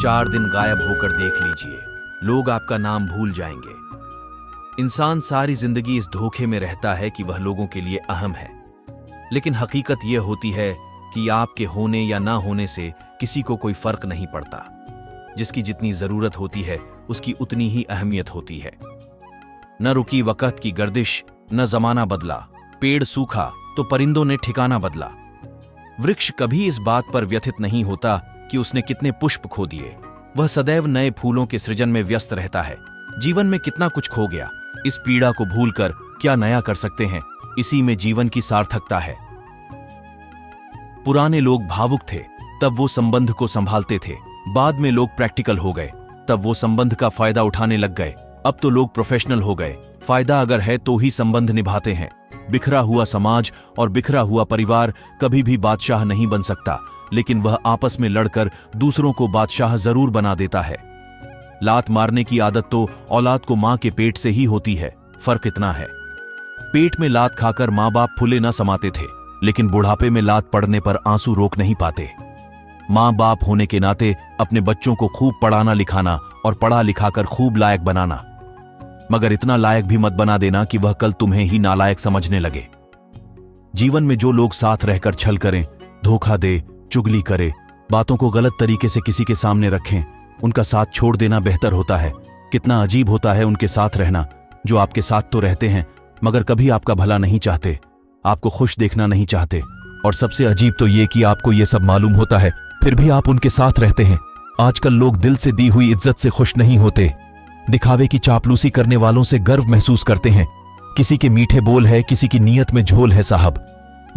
4 दिन गायब होकर देख लीजिए, लोग आपका नाम भूल जाएंगे। इंसान सारी जिंदगी इस धोखे में रहता है कि वह लोगों के लिए अहम है, लेकिन हकीकत यह होती है कि आपके होने या ना होने से किसी को कोई फर्क नहीं पड़ता। जिसकी जितनी जरूरत होती है उसकी उतनी ही अहमियत होती है। न रुकी वक्त की गर्दिश, न जमाना बदला, पेड़ सूखा तो परिंदों ने ठिकाना बदला। वृक्ष कभी इस बात पर व्यथित नहीं होता कि उसने कितने पुष्प खो दिए, वह सदैव नए फूलों के सृजन में व्यस्त रहता है। जीवन में कितना कुछ खो गया, इस पीड़ा को भूलकर क्या नया कर सकते हैं, इसी में जीवन की सार्थकता है। पुराने लोग भावुक थे, तब वो संबंध को संभालते थे। बाद में लोग प्रैक्टिकल हो गए, तब वो संबंध का फायदा उठाने लग गए। अब तो लोग प्रोफेशनल हो गए, फायदा अगर है तो ही संबंध निभाते हैं। बिखरा हुआ समाज और बिखरा हुआ परिवार कभी भी बादशाह नहीं बन सकता, लेकिन वह आपस में लड़कर दूसरों को बादशाह जरूर बना देता है। लात मारने की आदत तो औलाद को मां के पेट से ही होती है। फर्क इतना है, पेट में लात खाकर मां बाप फुले न समाते थे, लेकिन बुढ़ापे में लात पड़ने पर आंसू रोक नहीं पाते। मां बाप होने के नाते अपने बच्चों को खूब पढ़ाना लिखाना और पढ़ा लिखाकर खूब लायक बनाना, मगर इतना लायक भी मत बना देना कि वह कल तुम्हें ही नालायक समझने लगे। जीवन में जो लोग साथ रहकर छल करें, धोखा दे, चुगली करे, बातों को गलत तरीके से किसी के सामने रखें, उनका साथ छोड़ देना बेहतर होता है। कितना अजीब होता है उनके साथ रहना, जो आपके साथ तो रहते हैं मगर कभी आपका भला नहीं चाहते, आपको खुश देखना नहीं चाहते। और सबसे अजीब तो ये कि आपको ये सब मालूम होता है, फिर भी आप उनके साथ रहते हैं। आजकल लोग दिल से दी हुई इज्जत से खुश नहीं होते, दिखावे की चापलूसी करने वालों से गर्व महसूस करते हैं। किसी के मीठे बोल है, किसी की नीयत में झोल है। साहब,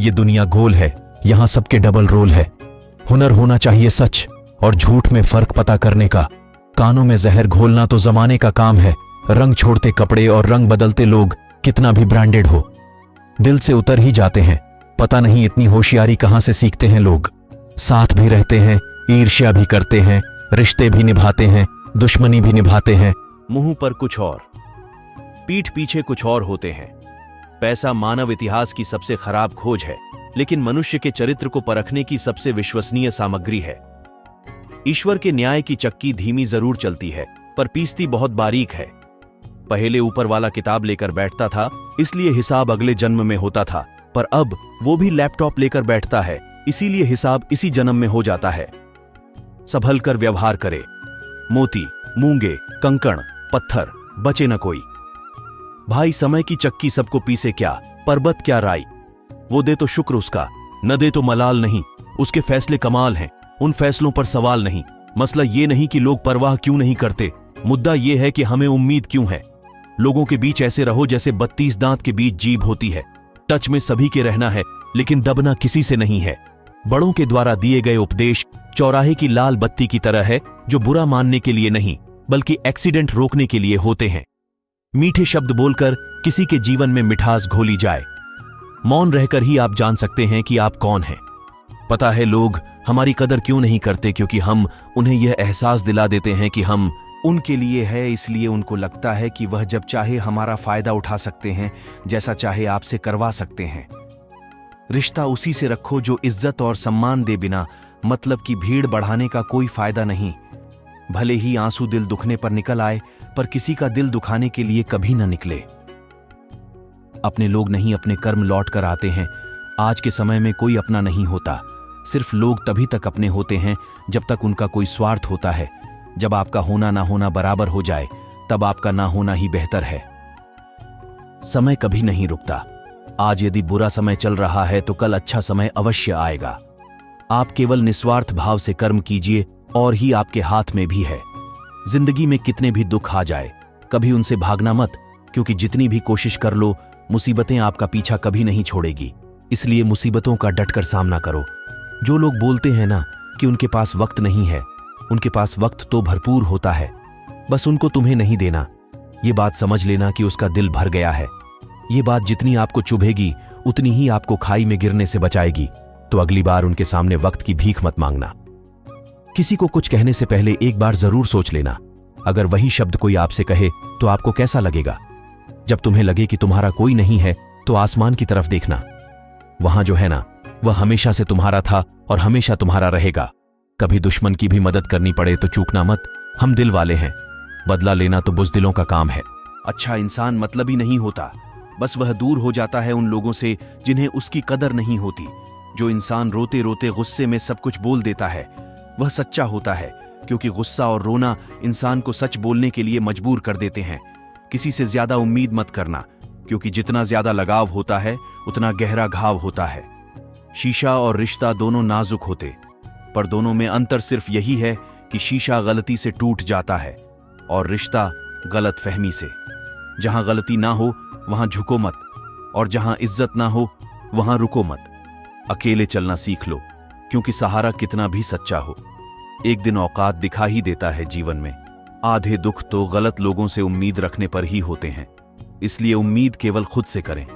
ये दुनिया गोल है, यहां सबके डबल रोल है। हुनर होना चाहिए सच और झूठ में फर्क पता करने का। कानों में जहर घोलना तो जमाने का काम है। रंग छोड़ते कपड़े और रंग बदलते लोग कितना भी ब्रांडेड हो, दिल से उतर ही जाते हैं। पता नहीं इतनी होशियारी कहां से सीखते हैं लोग। साथ भी रहते हैं, ईर्ष्या भी करते हैं, रिश्ते भी निभाते हैं, दुश्मनी भी निभाते हैं। मुंह पर कुछ और, पीठ पीछे कुछ और होते हैं। पैसा मानव इतिहास की सबसे खराब खोज है, लेकिन मनुष्य के चरित्र को परखने की सबसे विश्वसनीय सामग्री है। ईश्वर के न्याय की चक्की धीमी जरूर चलती है, पर पीसती बहुत बारीक है। पहले ऊपर वाला किताब लेकर बैठता था, इसलिए हिसाब अगले जन्म में होता था, पर अब वो भी लैपटॉप लेकर बैठता है, इसीलिए हिसाब इसी जन्म में हो जाता है। संभल कर व्यवहार करे, मोती, मूंगे, कंकड़, पत्थर बचे न कोई। भाई समय की चक्की सबको पीसे क्या, पर्वत क्या राई। वो दे तो शुक्र उसका, न दे तो मलाल नहीं। उसके फैसले कमाल हैं, उन फैसलों पर सवाल नहीं। मसला ये नहीं कि लोग परवाह क्यों नहीं करते, मुद्दा ये है कि हमें उम्मीद क्यों है। लोगों के बीच ऐसे रहो जैसे 32 दांत के बीच जीभ होती है। टच में सभी के रहना है, लेकिन दबना किसी से नहीं है। बड़ों के द्वारा दिए गए उपदेश चौराहे की लाल बत्ती की तरह है, जो बुरा मानने के लिए नहीं बल्कि एक्सीडेंट रोकने के लिए होते हैं। मीठे शब्द बोलकर किसी के जीवन में मिठास घोली जाए। मौन रहकर ही आप जान सकते हैं कि आप कौन हैं। पता है लोग हमारी कदर क्यों नहीं करते, क्योंकि हम उन्हें यह एहसास दिला देते हैं कि हम उनके लिए है, इसलिए उनको लगता है कि वह जब चाहे हमारा फायदा उठा सकते हैं, जैसा चाहे आपसे करवा सकते हैं। रिश्ता उसी से रखो जो इज्जत और सम्मान दे, बिना मतलब की भीड़ बढ़ाने का कोई फायदा नहीं। भले ही आंसू दिल दुखने पर निकल आए, पर किसी का दिल दुखाने के लिए कभी न निकले। अपने लोग नहीं, अपने कर्म लौट कर आते हैं। आज के समय में कोई अपना नहीं होता, सिर्फ लोग तभी तक अपने होते हैं जब तक उनका कोई स्वार्थ होता है। जब आपका होना ना होना बराबर हो जाए, तब आपका ना होना ही बेहतर है। समय कभी नहीं रुकता। आज यदि बुरा समय चल रहा है तो कल अच्छा समय अवश्य आएगा। आप केवल निस्वार्थ भाव से कर्म कीजिए और ही आपके हाथ में भी है। जिंदगी में कितने भी दुख आ जाए, कभी उनसे भागना मत, क्योंकि जितनी भी कोशिश कर लो, मुसीबतें आपका पीछा कभी नहीं छोड़ेगी। इसलिए मुसीबतों का डटकर सामना करो। जो लोग बोलते हैं ना कि उनके पास वक्त नहीं है, उनके पास वक्त तो भरपूर होता है, बस उनको तुम्हें नहीं देना। ये बात समझ लेना कि उसका दिल भर गया है। ये बात जितनी आपको चुभेगी, उतनी ही आपको खाई में गिरने से बचाएगी। तो अगली बार उनके सामने वक्त की भीख मत मांगना। किसी को कुछ कहने से पहले एक बार जरूर सोच लेना। अगर वही शब्द कोई आपसे कहे तो आपको कैसा लगेगा? जब तुम्हें लगे कि तुम्हारा कोई नहीं है, तो आसमान की तरफ देखना। वहां जो है ना, वह हमेशा से तुम्हारा था और हमेशा तुम्हारा रहेगा। कभी दुश्मन की भी मदद करनी पड़े तो चूकना मत, हम दिल वाले हैं, बदला लेना तो बुज़दिलों का काम है। अच्छा इंसान मतलबी नहीं होता, बस वह दूर हो जाता है उन लोगों से जिन्हें उसकी कदर नहीं होती। जो इंसान रोते रोते गुस्से में सब कुछ बोल देता है वह सच्चा होता है, क्योंकि गुस्सा और रोना इंसान को सच बोलने के लिए मजबूर कर देते हैं। किसी से ज्यादा उम्मीद मत करना, क्योंकि जितना ज्यादा लगाव होता है उतना गहरा घाव होता है। शीशा और रिश्ता दोनों नाजुक होते, पर दोनों में अंतर सिर्फ यही है कि शीशा गलती से टूट जाता है और रिश्ता गलत फहमी से। जहां गलती ना हो वहां झुको मत, और जहां इज्जत ना हो वहां रुको मत। अकेले चलना सीख लो, क्योंकि सहारा कितना भी सच्चा हो एक दिन औकात दिखा ही देता है जीवन में। आधे दुख तो गलत लोगों से उम्मीद रखने पर ही होते हैं, इसलिए उम्मीद केवल खुद से करें।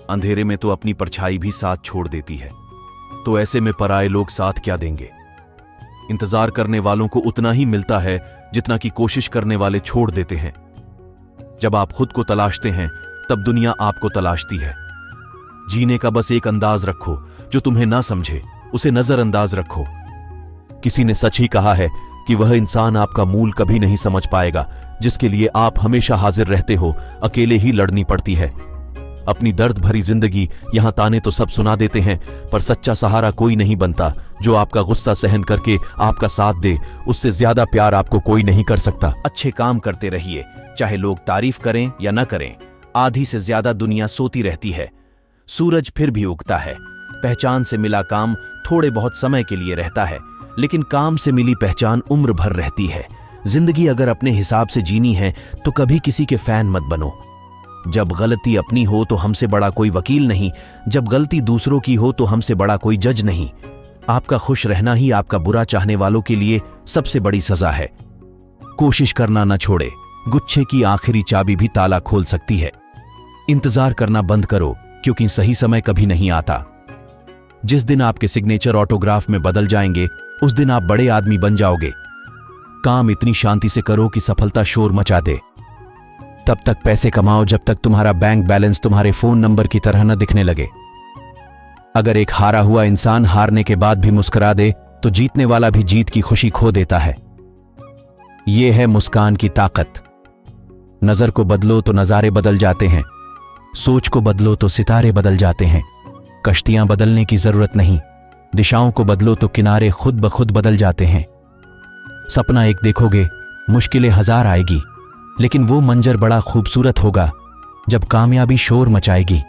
अंधेरे में तो अपनी परछाई भी साथ छोड़ देती है, तो ऐसे में पराये लोग साथ क्या देंगे। इंतजार करने वालों को उतना ही मिलता है जितना कि कोशिश करने वाले छोड़ देते हैं। जब आप खुद को तलाशते हैं तब दुनिया आपको तलाशती है। जीने का बस एक अंदाज रखो, जो तुम्हें ना समझे उसे नजरअंदाज रखो। किसी ने सच ही कहा है कि वह इंसान आपका मूल कभी नहीं समझ पाएगा जिसके लिए आप हमेशा हाजिर रहते हो। अकेले ही लड़नी पड़ती है अपनी दर्द भरी जिंदगी। यहां ताने तो सब सुना देते हैं, पर सच्चा सहारा कोई नहीं बनता। जो आपका गुस्सा सहन करके आपका साथ दे, उससे ज्यादा प्यार आपको कोई नहीं कर सकता। अच्छे काम करते रहिए, चाहे लोग तारीफ करें या न करें। आधी से ज्यादा दुनिया सोती रहती है, सूरज फिर भी उगता है। पहचान से मिला काम थोड़े बहुत समय के लिए रहता है, लेकिन काम से मिली पहचान उम्र भर रहती है। जिंदगी अगर अपने हिसाब से जीनी है तो कभी किसी के फैन मत बनो। जब गलती अपनी हो तो हमसे बड़ा कोई वकील नहीं, जब गलती दूसरों की हो तो हमसे बड़ा कोई जज नहीं। आपका खुश रहना ही आपका बुरा चाहने वालों के लिए सबसे बड़ी सजा है। कोशिश करना न छोड़े, गुच्छे की आखिरी चाबी भी ताला खोल सकती है। इंतजार करना बंद करो, क्योंकि सही समय कभी नहीं आता। जिस दिन आपके सिग्नेचर ऑटोग्राफ में बदल जाएंगे उस दिन आप बड़े आदमी बन जाओगे। काम इतनी शांति से करो कि सफलता शोर मचा दे। तब तक पैसे कमाओ जब तक तुम्हारा बैंक बैलेंस तुम्हारे फोन नंबर की तरह न दिखने लगे। अगर एक हारा हुआ इंसान हारने के बाद भी मुस्कुरा दे तो जीतने वाला भी जीत की खुशी खो देता है। यह है मुस्कान की ताकत। नजर को बदलो तो नजारे बदल जाते हैं, सोच को बदलो तो सितारे बदल जाते हैं। कश्तियां बदलने की जरूरत नहीं, दिशाओं को बदलो तो किनारे खुद ब खुद बदल जाते हैं। सपना एक देखोगे, मुश्किलें हजार आएगी, लेकिन वो मंजर बड़ा खूबसूरत होगा जब कामयाबी शोर मचाएगी।